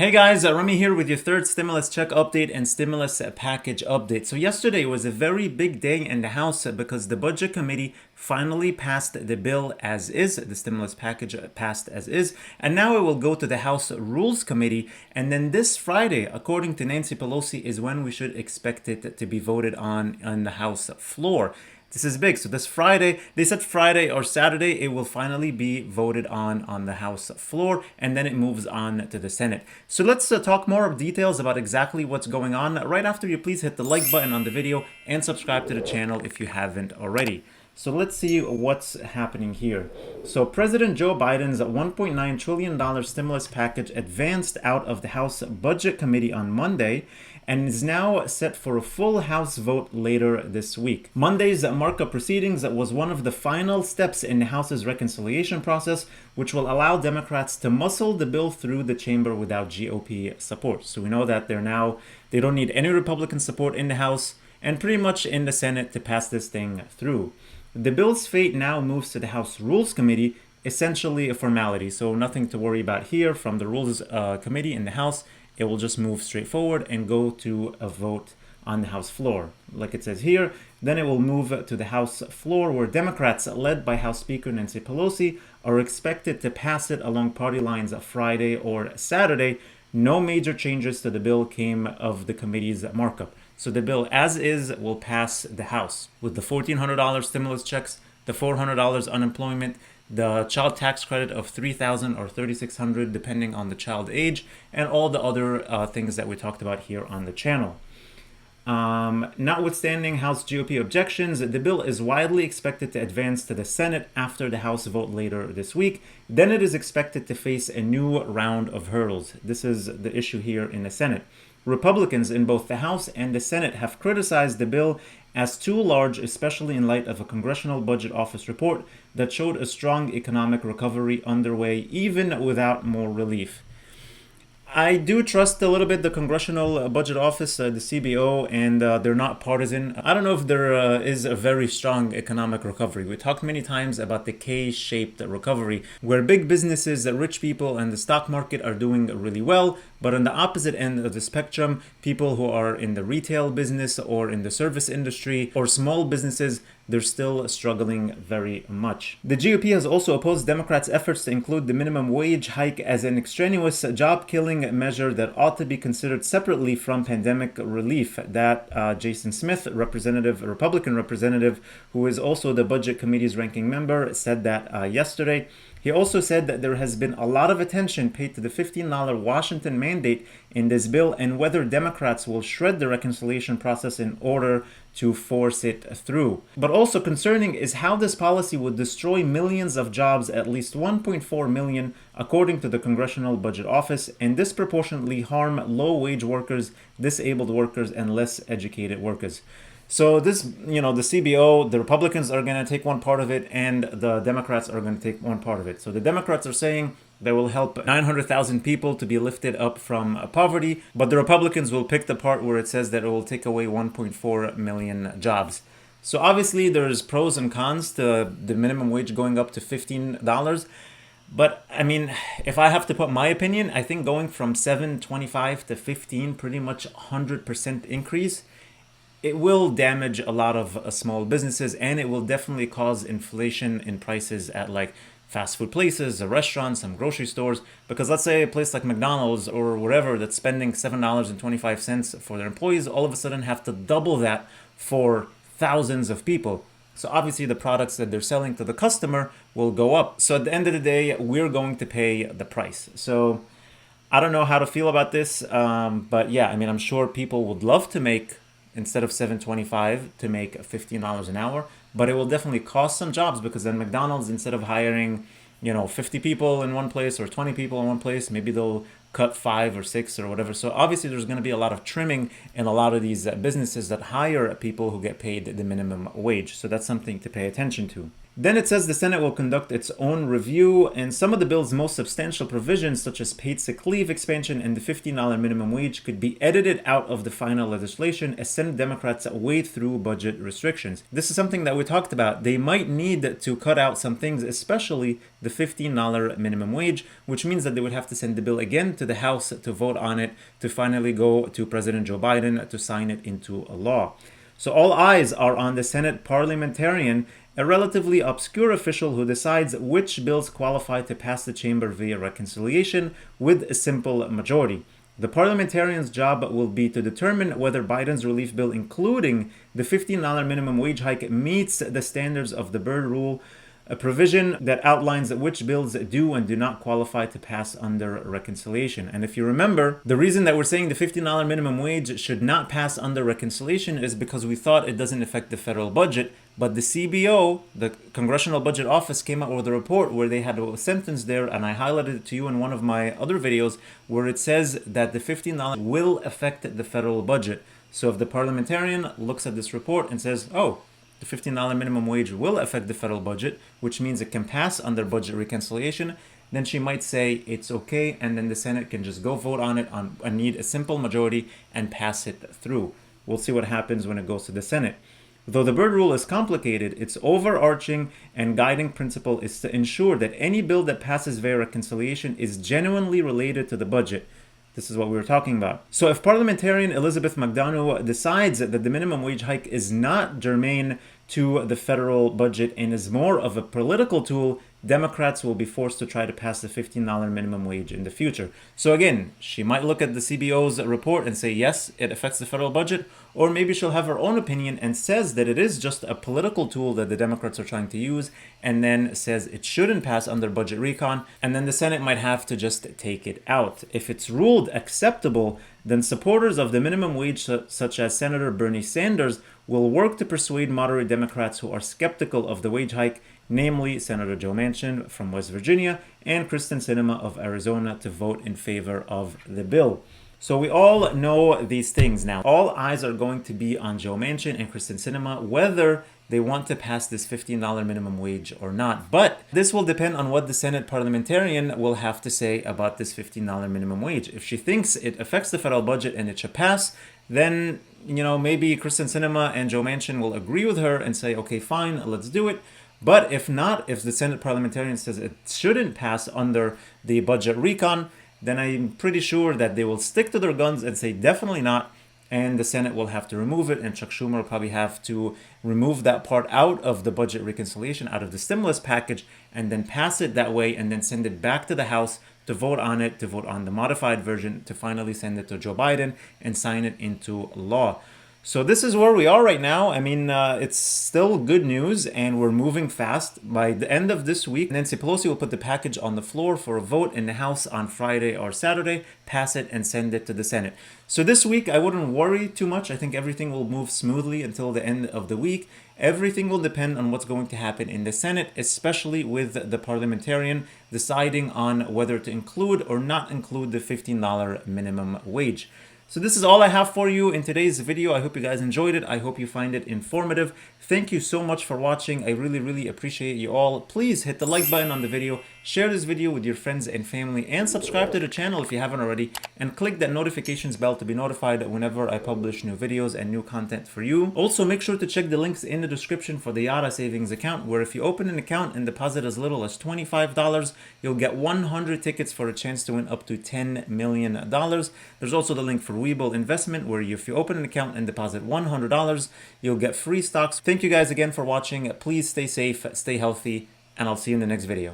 Hey guys, Remy here with your third stimulus check update and stimulus package update. So yesterday was a very big day in the House because the Budget Committee finally passed the bill as is, the stimulus package passed as is, and now it will go to the House Rules Committee, and then this Friday, according to Nancy Pelosi, is when we should expect it to be voted on the House floor. This is big. So this Friday, they said Friday or Saturday, it will finally be voted on the House floor, and then it moves on to the Senate. So let's talk more of details about exactly what's going on. Right after you please hit the like button on the video and subscribe to the channel if you haven't already. So let's see what's happening here. So President Joe Biden's $1.9 trillion stimulus package advanced out of the House Budget Committee on Monday and is now set for a full House vote later this week. Monday's markup proceedings was one of the final steps in the House's reconciliation process, which will allow Democrats to muscle the bill through the chamber without GOP support. So we know that they don't need any Republican support in the House and pretty much in the Senate to pass this thing through. The bill's fate now moves to the House Rules Committee, essentially a formality, so nothing to worry about here from the Rules Committee in the House. It will just move straight forward and go to a vote on the House floor. Like it says here, then it will move to the House floor where Democrats, led by House Speaker Nancy Pelosi, are expected to pass it along party lines Friday or Saturday. No major changes to the bill came of the committee's markup. So the bill as is will pass the House with the $1,400 stimulus checks, the $400 unemployment, the child tax credit of $3,000 or $3,600 depending on the child age, and all the other things that we talked about here on the channel. Notwithstanding House GOP objections, the bill is widely expected to advance to the Senate after the House vote later this week. Then it is expected to face a new round of hurdles. This is the issue here in the Senate. Republicans in both the House and the Senate have criticized the bill as too large, especially in light of a Congressional Budget Office report that showed a strong economic recovery underway even without more relief. I do trust a little bit the Congressional Budget Office, the CBO, and they're not partisan. I don't know if there is a very strong economic recovery. We talked many times about the K-shaped recovery, where big businesses, rich people, and the stock market are doing really well. But on the opposite end of the spectrum, people who are in the retail business or in the service industry or small businesses, they're still struggling very much. The GOP has also opposed Democrats' efforts to include the minimum wage hike as an extraneous job-killing measure that ought to be considered separately from pandemic relief. That Jason Smith, Republican representative, who is also the Budget Committee's ranking member, said that yesterday. He also said that there has been a lot of attention paid to the $15 Washington mandate in this bill and whether Democrats will shred the reconciliation process in order to force it through. But also concerning is how this policy would destroy millions of jobs, at least 1.4 million, according to the Congressional Budget Office, and disproportionately harm low-wage workers, disabled workers, and less educated workers. So this, the CBO, the Republicans are going to take one part of it and the Democrats are going to take one part of it. So the Democrats are saying they will help 900,000 people to be lifted up from poverty, but the Republicans will pick the part where it says that it will take away 1.4 million jobs. So obviously there's pros and cons to the minimum wage going up to $15. But I mean, if I have to put my opinion, I think going from $7.25 to $15, pretty much 100% increase, it will damage a lot of small businesses, and it will definitely cause inflation in prices at like fast food places, restaurants, some grocery stores. Because let's say a place like McDonald's or wherever that's spending $7.25 for their employees, all of a sudden have to double that for thousands of people. So obviously the products that they're selling to the customer will go up. So at the end of the day, we're going to pay the price. So I don't know how to feel about this, but yeah, I mean, I'm sure people would love to make, instead of $7.25, to make $15 an hour, but it will definitely cost some jobs because then McDonald's, instead of hiring, 50 people in one place or 20 people in one place, maybe they'll cut 5 or 6 or whatever. So obviously there's going to be a lot of trimming in a lot of these businesses that hire people who get paid the minimum wage. So that's something to pay attention to. Then it says the Senate will conduct its own review, and some of the bill's most substantial provisions, such as paid sick leave expansion and the $15 minimum wage, could be edited out of the final legislation as Senate Democrats wade through budget restrictions. This is something that we talked about. They might need to cut out some things, especially the $15 minimum wage, which means that they would have to send the bill again to the House to vote on it, to finally go to President Joe Biden to sign it into a law. So all eyes are on the Senate parliamentarian, a relatively obscure official who decides which bills qualify to pass the chamber via reconciliation with a simple majority. The parliamentarian's job will be to determine whether Biden's relief bill, including the $15 minimum wage hike, meets the standards of the Byrd Rule, a provision that outlines which bills do and do not qualify to pass under reconciliation. And if you remember, the reason that we're saying the $15 minimum wage should not pass under reconciliation is because we thought it doesn't affect the federal budget. But the CBO, the Congressional Budget Office, came out with a report where they had a sentence there, and I highlighted it to you in one of my other videos, where it says that the $15 will affect the federal budget. So if the parliamentarian looks at this report and says, oh, the $15 minimum wage will affect the federal budget, which means it can pass under budget reconciliation, then she might say it's okay, and then the Senate can just go vote on it and need a simple majority and pass it through. We'll see what happens when it goes to the Senate. Though the Byrd Rule is complicated, its overarching and guiding principle is to ensure that any bill that passes via reconciliation is genuinely related to the budget. This is what we were talking about. So if parliamentarian Elizabeth McDonough decides that the minimum wage hike is not germane to the federal budget and is more of a political tool, Democrats will be forced to try to pass the $15 minimum wage in the future. So again, she might look at the CBO's report and say, yes, it affects the federal budget, or maybe she'll have her own opinion and says that it is just a political tool that the Democrats are trying to use, and then says it shouldn't pass under budget recon, and then the Senate might have to just take it out. If it's ruled acceptable, then supporters of the minimum wage, such as Senator Bernie Sanders, will work to persuade moderate Democrats who are skeptical of the wage hike, namely Senator Joe Manchin from West Virginia and Kristen Sinema of Arizona, to vote in favor of the bill. So we all know these things now. All eyes are going to be on Joe Manchin and Kristen Sinema, whether they want to pass this $15 minimum wage or not. But this will depend on what the Senate parliamentarian will have to say about this $15 minimum wage. If she thinks it affects the federal budget and it should pass, then, maybe Kristen Sinema and Joe Manchin will agree with her and say, okay, fine, let's do it. But if not, if the Senate parliamentarian says it shouldn't pass under the budget recon, then I'm pretty sure that they will stick to their guns and say definitely not, and the Senate will have to remove it, and Chuck Schumer will probably have to remove that part out of the budget reconciliation, out of the stimulus package, and then pass it that way, and then send it back to the House to vote on it, to vote on the modified version, to finally send it to Joe Biden and sign it into law. So this is where we are right now. I mean, it's still good news, and we're moving fast. By the end of this week, Nancy Pelosi will put the package on the floor for a vote in the House on Friday or Saturday, pass it, and send it to the Senate. So this week, I wouldn't worry too much. I think everything will move smoothly until the end of the week. Everything will depend on what's going to happen in the Senate, especially with the parliamentarian deciding on whether to include or not include the $15 minimum wage. So this is all I have for you in today's video. I hope you guys enjoyed it. I hope you find it informative. Thank you so much for watching. I really appreciate you all. Please hit the like button on the video, share this video with your friends and family, and subscribe to the channel if you haven't already, and click that notifications bell to be notified whenever I publish new videos and new content for you. Also, make sure to check the links in the description for the Yara savings account, where if you open an account and deposit as little as $25, you'll get 100 tickets for a chance to win up to $10 million. There's also the link for Webull Investment, where if you open an account and deposit $100, you'll get free stocks. Thank you guys again for watching. Please stay safe, stay healthy, and I'll see you in the next video.